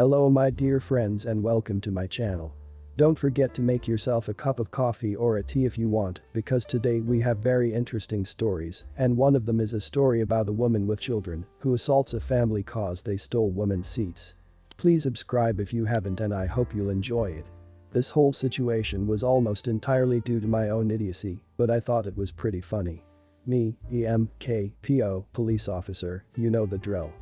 Hello my dear friends and welcome to my channel. Don't forget to make yourself a cup of coffee or a tea if you want, because today we have very interesting stories, and one of them is a story about a woman with children who assaults a family cause they stole women's seats. Please subscribe if you haven't and I hope you'll enjoy it. This whole situation was almost entirely due to my own idiocy, but I thought it was pretty funny. Me, EMKPO, police officer, you know the drill.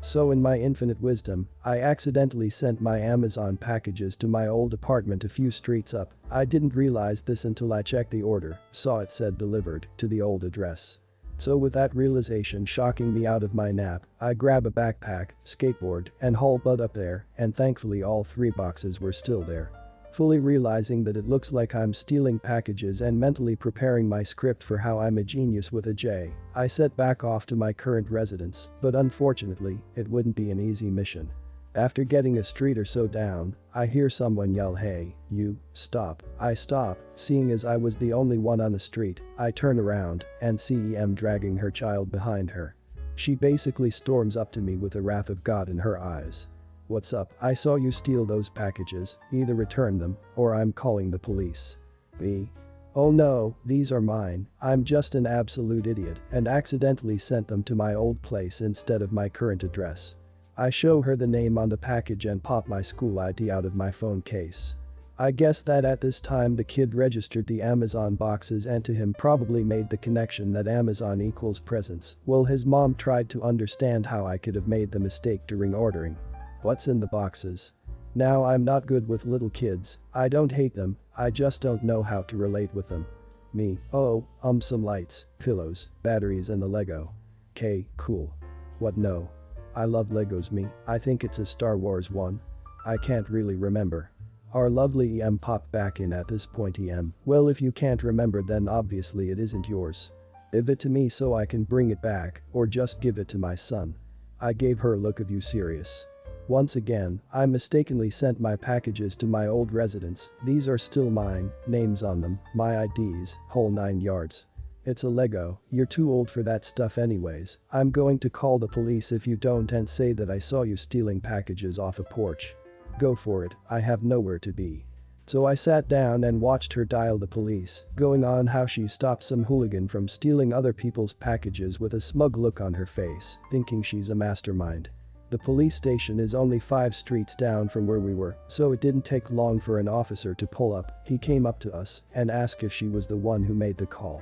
So in my infinite wisdom, I accidentally sent my Amazon packages to my old apartment a few streets up. I didn't realize this until I checked the order, saw it said delivered to the old address. So with that realization shocking me out of my nap, I grab a backpack, skateboard, and haul butt up there, and thankfully all 3 boxes were still there. Fully realizing that it looks like I'm stealing packages and mentally preparing my script for how I'm a genius with a J, I set back off to my current residence, but unfortunately, it wouldn't be an easy mission. After getting a street or so down, I hear someone yell, "Hey, you, stop." I stop, seeing as I was the only one on the street, I turn around and see EM dragging her child behind her. She basically storms up to me with the wrath of God in her eyes. "What's up? I saw you steal those packages, either return them, or I'm calling the police." Me? "Oh no, these are mine, I'm just an absolute idiot and accidentally sent them to my old place instead of my current address." I show her the name on the package and pop my school ID out of my phone case. I guess that at this time the kid registered the Amazon boxes and to him probably made the connection that Amazon equals presents. Well, his mom tried to understand how I could have made the mistake during ordering. "What's in the boxes?" Now I'm not good with little kids, I don't hate them, I just don't know how to relate with them. Me, "Oh, some lights, pillows, batteries and the Lego." "K, cool." "What no?" "I love Legos me, I think it's a Star Wars one." "I can't really remember." Our lovely EM popped back in at this point. EM, "Well, if you can't remember then obviously it isn't yours. Give it to me so I can bring it back, or just give it to my son." I gave her a look of "You serious?" Once again, I mistakenly sent my packages to my old residence. These are still mine, names on them, my IDs, whole 9 yards. "It's a Lego, you're too old for that stuff anyways. I'm going to call the police if you don't and say that I saw you stealing packages off a porch." "Go for it, I have nowhere to be." So I sat down and watched her dial the police, going on how she stopped some hooligan from stealing other people's packages with a smug look on her face, thinking she's a mastermind. The police station is only 5 streets down from where we were, so it didn't take long for an officer to pull up. He came up to us and asked if she was the one who made the call.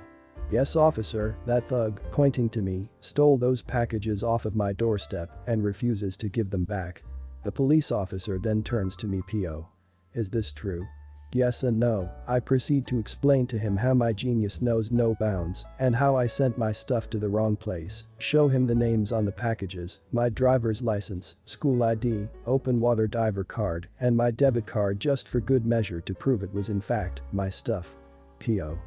"Yes officer, that thug," pointing to me, "stole those packages off of my doorstep and refuses to give them back." The police officer then turns to me. "PO. Is this true?" "Yes and no." I proceed to explain to him how my genius knows no bounds and how I sent my stuff to the wrong place, show him the names on the packages, my driver's license, school ID, open water diver card, and my debit card just for good measure to prove it was in fact my stuff. PO.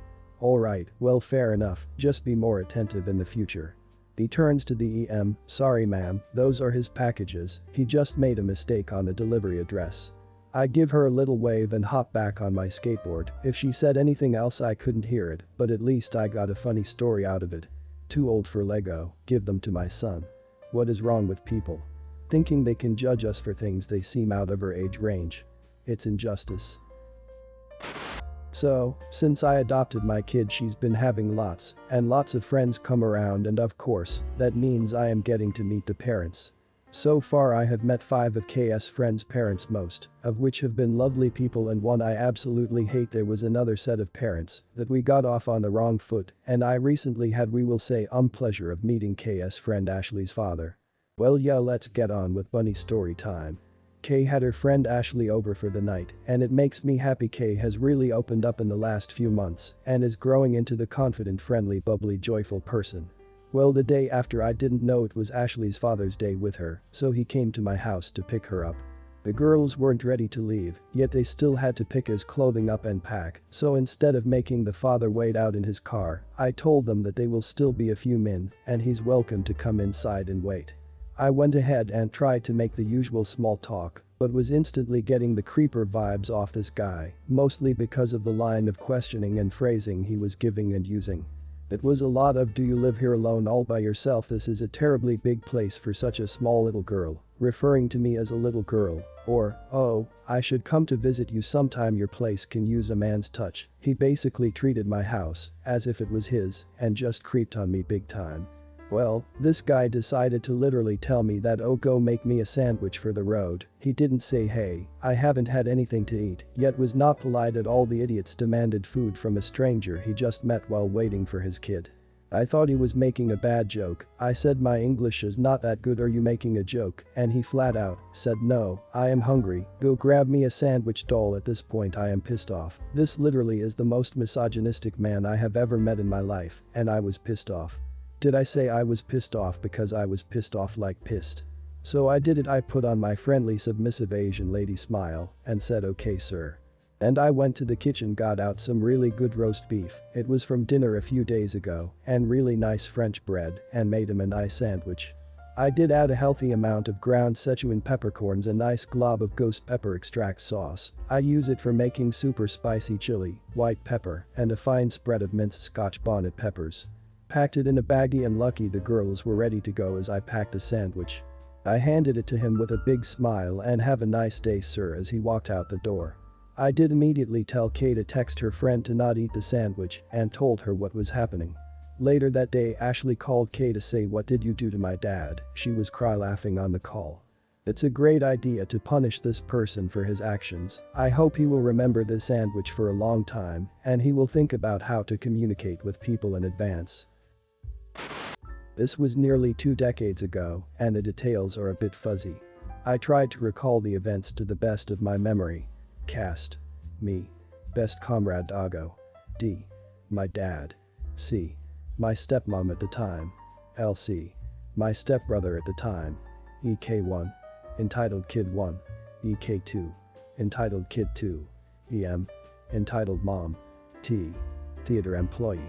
"Alright, well fair enough, just be more attentive in the future." He turns to the EM, "Sorry ma'am, those are his packages, he just made a mistake on the delivery address." I give her a little wave and hop back on my skateboard. If she said anything else I couldn't hear it, but at least I got a funny story out of it. Too old for Lego, give them to my son. What is wrong with people? Thinking they can judge us for things they seem out of our age range. It's injustice. So, since I adopted my kid she's been having lots and lots of friends come around and of course, that means I am getting to meet the parents. So far I have met 5 of KS friends' parents, most of which have been lovely people and one I absolutely hate. There was another set of parents that we got off on the wrong foot and I recently had, we will say, pleasure of meeting KS friend Ashley's father. Well yeah, let's get on with bunny story time. Kay had her friend Ashley over for the night and it makes me happy Kay has really opened up in the last few months and is growing into the confident, friendly, bubbly, joyful person. Well, the day after I didn't know it was Ashley's Father's Day with her, so he came to my house to pick her up. The girls weren't ready to leave, yet they still had to pick his clothing up and pack, so instead of making the father wait out in his car, I told them that they will still be a few min and he's welcome to come inside and wait. I went ahead and tried to make the usual small talk, but was instantly getting the creeper vibes off this guy, mostly because of the line of questioning and phrasing he was giving and using. It was a lot of "Do you live here alone all by yourself? This is a terribly big place for such a small little girl," referring to me as a little girl, or, oh, I should come to visit you sometime, your place can use a man's touch. He basically treated my house as if it was his and just creeped on me big time. Well, this guy decided to literally tell me that, oh, go make me a sandwich for the road. He didn't say, hey, I haven't had anything to eat, yet was not polite at all. The idiots demanded food from a stranger he just met while waiting for his kid. I thought he was making a bad joke. I said, my English is not that good, are you making a joke? And he flat out said, no, I am hungry, go grab me a sandwich. Doll. At this point I am pissed off. This literally is the most misogynistic man I have ever met in my life, and I was pissed off. Did I say I was pissed off because I was pissed off like pissed? So I did it. I put on my friendly submissive Asian lady smile and said, okay sir. And I went to the kitchen, got out some really good roast beef, it was from dinner a few days ago, and really nice French bread, and made him a nice sandwich. I did add a healthy amount of ground Szechuan peppercorns, a nice glob of ghost pepper extract sauce. I use it for making super spicy chili, white pepper, and a fine spread of minced Scotch bonnet peppers. Packed it in a baggie, and lucky the girls were ready to go as I packed the sandwich. I handed it to him with a big smile and have a nice day sir as he walked out the door. I did immediately tell Kay to text her friend to not eat the sandwich and told her what was happening. Later that day Ashley called Kay to say, what did you do to my dad? She was cry laughing on the call. It's a great idea to punish this person for his actions. I hope he will remember this sandwich for a long time and he will think about how to communicate with people in advance. This was nearly 2 decades ago, and the details are a bit fuzzy. I tried to recall the events to the best of my memory. Cast. Me. Best comrade Doggo. D. My dad. C. My stepmom at the time. LC. My stepbrother at the time. EK1. Entitled Kid 1. EK2. Entitled Kid 2. EM. Entitled Mom. T. Theater employee.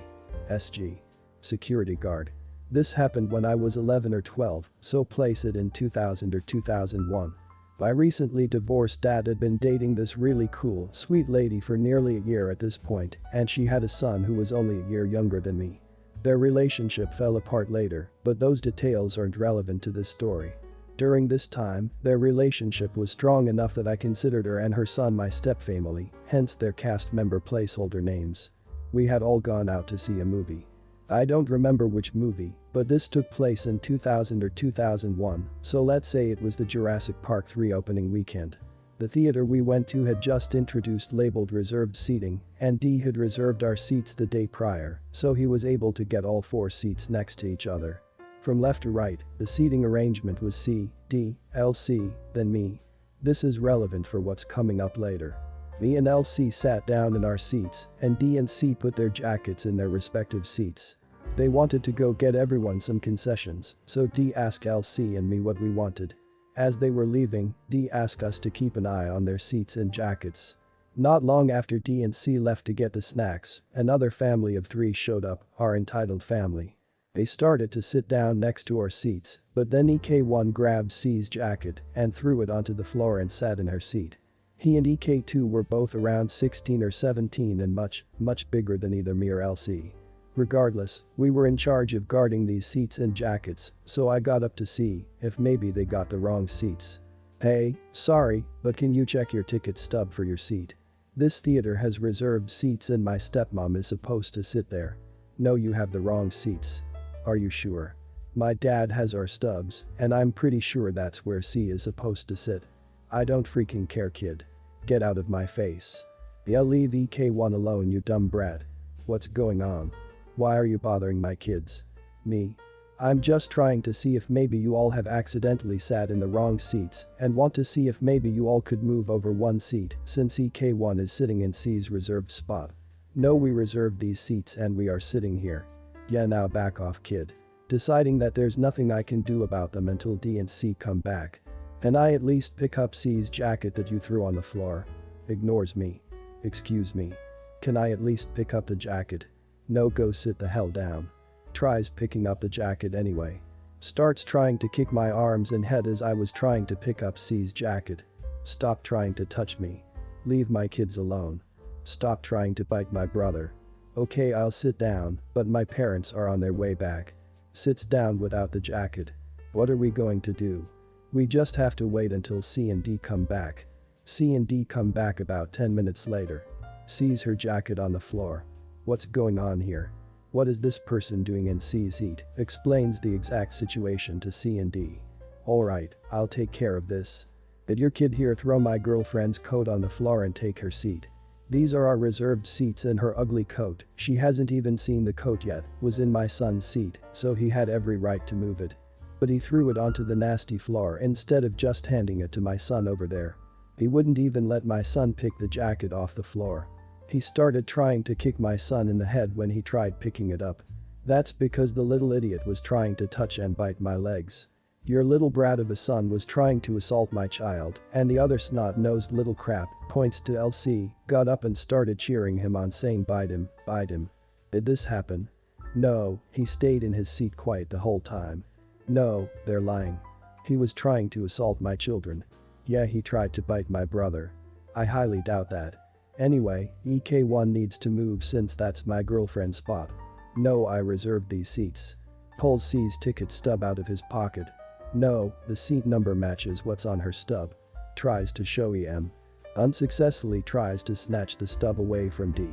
SG. Security guard. This happened when I was 11 or 12, so place it in 2000 or 2001. My recently divorced dad had been dating this really cool, sweet lady for nearly a year at this point, and she had a son who was only a year younger than me. Their relationship fell apart later, but those details aren't relevant to this story. During this time, their relationship was strong enough that I considered her and her son my stepfamily, hence their cast member placeholder names. We had all gone out to see a movie. I don't remember which movie, but this took place in 2000 or 2001, so let's say it was the Jurassic Park 3 opening weekend. The theater we went to had just introduced labeled reserved seating, and D had reserved our seats the day prior, so he was able to get all 4 seats next to each other. From left to right, the seating arrangement was C, D, LC, then me. This is relevant for what's coming up later. Me and LC sat down in our seats, and D and C put their jackets in their respective seats. They wanted to go get everyone some concessions, so D asked LC and me what we wanted. As they were leaving, D asked us to keep an eye on their seats and jackets. Not long after D and C left to get the snacks, another family of 3 showed up, our entitled family. They started to sit down next to our seats, but then EK1 grabbed C's jacket and threw it onto the floor and sat in her seat. He and EK2 were both around 16 or 17 and much bigger than either me or LC. Regardless, we were in charge of guarding these seats and jackets, so I got up to see if maybe they got the wrong seats. Hey, sorry, but can you check your ticket stub for your seat? This theater has reserved seats and my stepmom is supposed to sit there. No, you have the wrong seats. Are you sure? My dad has our stubs, and I'm pretty sure that's where C is supposed to sit. I don't freaking care, kid. Get out of my face. Yeah, leave EK1 alone, you dumb brat. What's going on? Why are you bothering my kids? Me. I'm just trying to see if maybe you all have accidentally sat in the wrong seats and want to see if maybe you all could move over 1 seat since EK1 is sitting in C's reserved spot. No, we reserved these seats and we are sitting here. Yeah, now back off, kid. Deciding that there's nothing I can do about them until D and C come back. Can I at least pick up C's jacket that you threw on the floor? Ignores me. Excuse me. Can I at least pick up the jacket? No, go sit the hell down. Tries picking up the jacket anyway. Starts trying to kick my arms and head as I was trying to pick up C's jacket. Stop trying to touch me. Leave my kids alone. Stop trying to bite my brother. Okay, I'll sit down, but my parents are on their way back. Sits down without the jacket. What are we going to do? We just have to wait until C and D come back. C and D come back about 10 minutes later. Sees her jacket on the floor. What's going on here? What is this person doing in C's seat? Explains the exact situation to C and D. Alright, I'll take care of this. Did your kid here throw my girlfriend's coat on the floor and take her seat? These are our reserved seats and her ugly coat, she hasn't even seen the coat yet, was in my son's seat, so he had every right to move it. But he threw it onto the nasty floor instead of just handing it to my son over there. He wouldn't even let my son pick the jacket off the floor. He started trying to kick my son in the head when he tried picking it up. That's because the little idiot was trying to touch and bite my legs. Your little brat of a son was trying to assault my child, and the other snot-nosed little crap, points to LC, got up and started cheering him on saying bite him, bite him. Did this happen? No, he stayed in his seat quiet the whole time. No, they're lying. He was trying to assault my children. Yeah, he tried to bite my brother. I highly doubt that. Anyway, EK1 needs to move since that's my girlfriend's spot. No, I reserved these seats. Pulls C's ticket stub out of his pocket. No, the seat number matches what's on her stub. Tries to show EM. Unsuccessfully tries to snatch the stub away from D.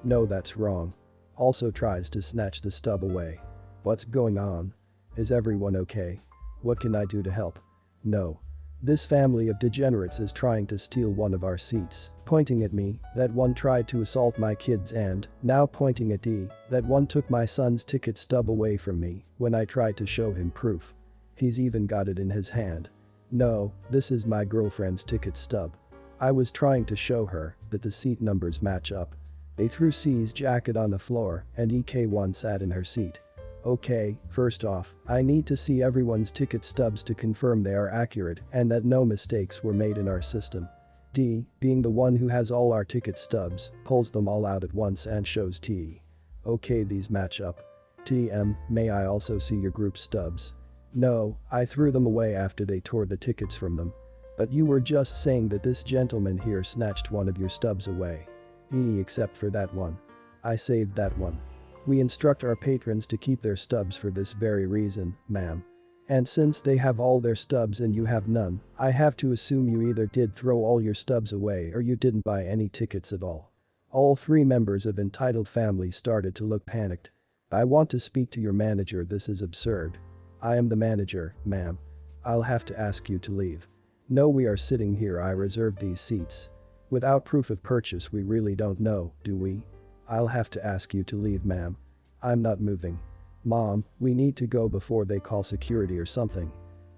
No, that's wrong. Also tries to snatch the stub away. What's going on? Is everyone okay? What can I do to help? No. This family of degenerates is trying to steal one of our seats, pointing at me, that one tried to assault my kids and, now pointing at D, that one took my son's ticket stub away from me when I tried to show him proof. He's even got it in his hand. No, this is my girlfriend's ticket stub. I was trying to show her that the seat numbers match up. They threw C's jacket on the floor and EK1 sat in her seat. Okay, first off, I need to see everyone's ticket stubs to confirm they are accurate and that no mistakes were made in our system. D, being the one who has all our ticket stubs, pulls them all out at once and shows T. Okay, these match up. TM, may I also see your group stubs? No, I threw them away after they tore the tickets from them. But you were just saying that this gentleman here snatched one of your stubs away. Except for that one. I saved that one. We instruct our patrons to keep their stubs for this very reason, ma'am. And since they have all their stubs and you have none, I have to assume you either did throw all your stubs away or you didn't buy any tickets at all. All three members of entitled family started to look panicked. I want to speak to your manager, this is absurd. I am the manager, ma'am. I'll have to ask you to leave. No, we are sitting here, I reserved these seats. Without proof of purchase we really don't know, do we? I'll have to ask you to leave, ma'am. I'm not moving. Mom, we need to go before they call security or something.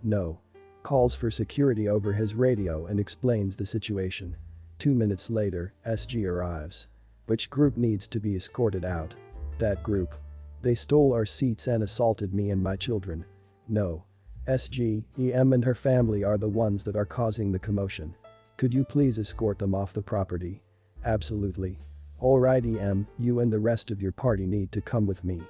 No. Calls for security over his radio and explains the situation. 2 minutes later, SG arrives. Which group needs to be escorted out? That group. They stole our seats and assaulted me and my children. No. SG, EM and her family are the ones that are causing the commotion. Could you please escort them off the property? Absolutely. Alright EM, you and the rest of your party need to come with me.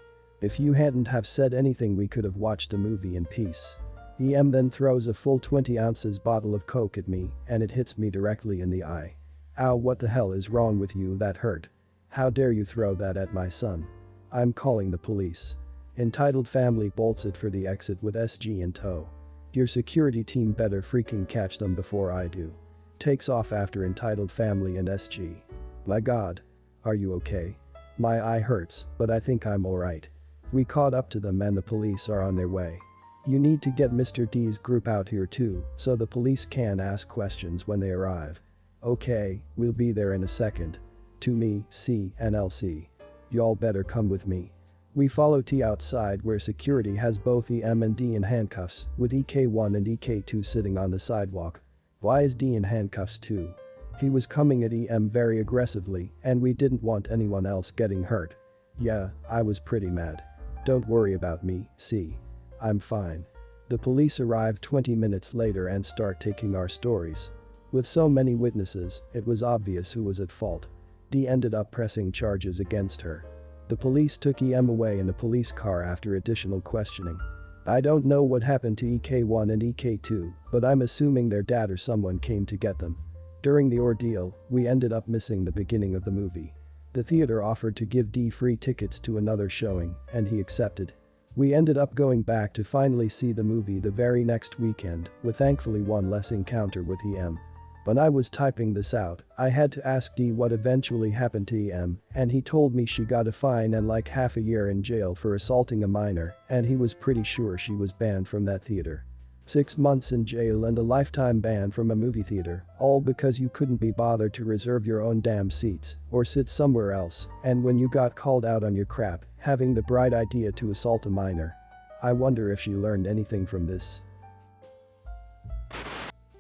If you hadn't have said anything we could have watched a movie in peace. EM then throws a full 20 ounces bottle of Coke at me and it hits me directly in the eye. Ow, what the hell is wrong with you, that hurt. How dare you throw that at my son? I'm calling the police. Entitled family bolts it for the exit with SG in tow. Your security team better freaking catch them before I do. Takes off after entitled family and SG. My god. Are you okay? My eye hurts, but I think I'm alright. We caught up to them and the police are on their way. You need to get Mr. D's group out here too, so the police can ask questions when they arrive. Okay, we'll be there in a second. To me, C, and LC. Y'all better come with me. We follow T outside where security has both EM and D in handcuffs, with EK1 and EK2 sitting on the sidewalk. Why is D in handcuffs too? He was coming at EM very aggressively and we didn't want anyone else getting hurt. Yeah, I was pretty mad. Don't worry about me, C. I'm fine. The police arrive 20 minutes later and start taking our stories. With so many witnesses, it was obvious who was at fault. D ended up pressing charges against her. The police took EM away in a police car after additional questioning. I don't know what happened to EK1 and EK2, but I'm assuming their dad or someone came to get them. During the ordeal, we ended up missing the beginning of the movie. The theater offered to give D free tickets to another showing, and he accepted. We ended up going back to finally see the movie the very next weekend, with thankfully one less encounter with EM. When I was typing this out, I had to ask D what eventually happened to EM, and he told me she got a fine and like half a year in jail for assaulting a minor, and he was pretty sure she was banned from that theater. 6 months in jail and a lifetime ban from a movie theater, all because you couldn't be bothered to reserve your own damn seats or sit somewhere else, and when you got called out on your crap, having the bright idea to assault a minor. I wonder if she learned anything from this.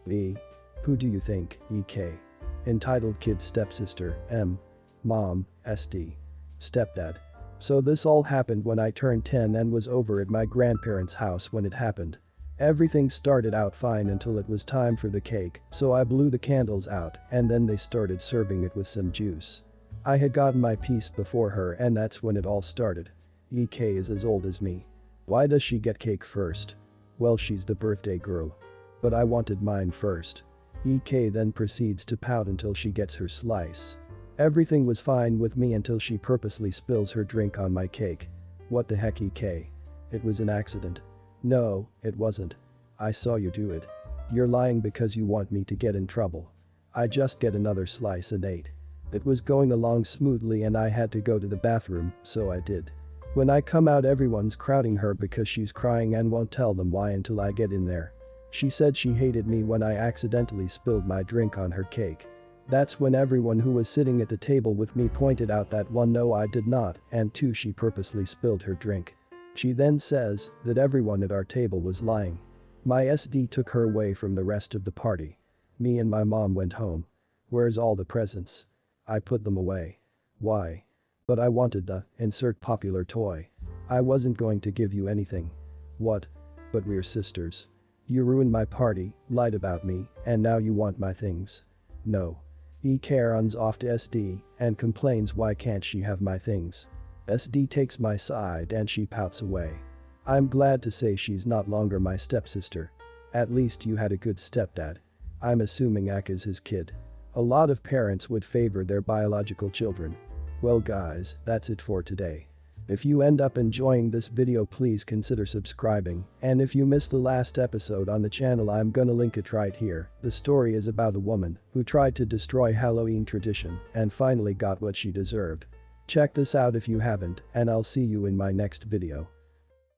E. Who do you think, EK? Entitled Kid Stepsister, M. Mom, SD. Stepdad. So this all happened when I turned 10 and was over at my grandparents' house when it happened. Everything started out fine until it was time for the cake, so I blew the candles out and then they started serving it with some juice. I had gotten my piece before her and that's when it all started. EK is as old as me. Why does she get cake first? Well, she's the birthday girl. But I wanted mine first. EK then proceeds to pout until she gets her slice. Everything was fine with me until she purposely spills her drink on my cake. What the heck, EK? It was an accident. No, it wasn't. I saw you do it. You're lying because you want me to get in trouble. I just get another slice and ate. It was going along smoothly and I had to go to the bathroom, so I did. When I come out, everyone's crowding her because she's crying and won't tell them why until I get in there. She said she hated me when I accidentally spilled my drink on her cake. That's when everyone who was sitting at the table with me pointed out that 1, no I did not, and 2, she purposely spilled her drink. She then says that everyone at our table was lying. My SD took her away from the rest of the party. Me and my mom went home. Where's all the presents? I put them away. Why? But I wanted the insert popular toy. I wasn't going to give you anything. What? But we're sisters. You ruined my party, lied about me, and now you want my things. No. EK runs off to SD and complains why can't she have my things. SD takes my side and she pouts away. I'm glad to say she's not longer my stepsister. At least you had a good stepdad. I'm assuming Ak is his kid. A lot of parents would favor their biological children. Well guys, that's it for today. If you end up enjoying this video, please consider subscribing, and if you missed the last episode on the channel, I'm gonna link it right here. The story is about a woman who tried to destroy Halloween tradition and finally got what she deserved. Check this out if you haven't, and I'll see you in my next video.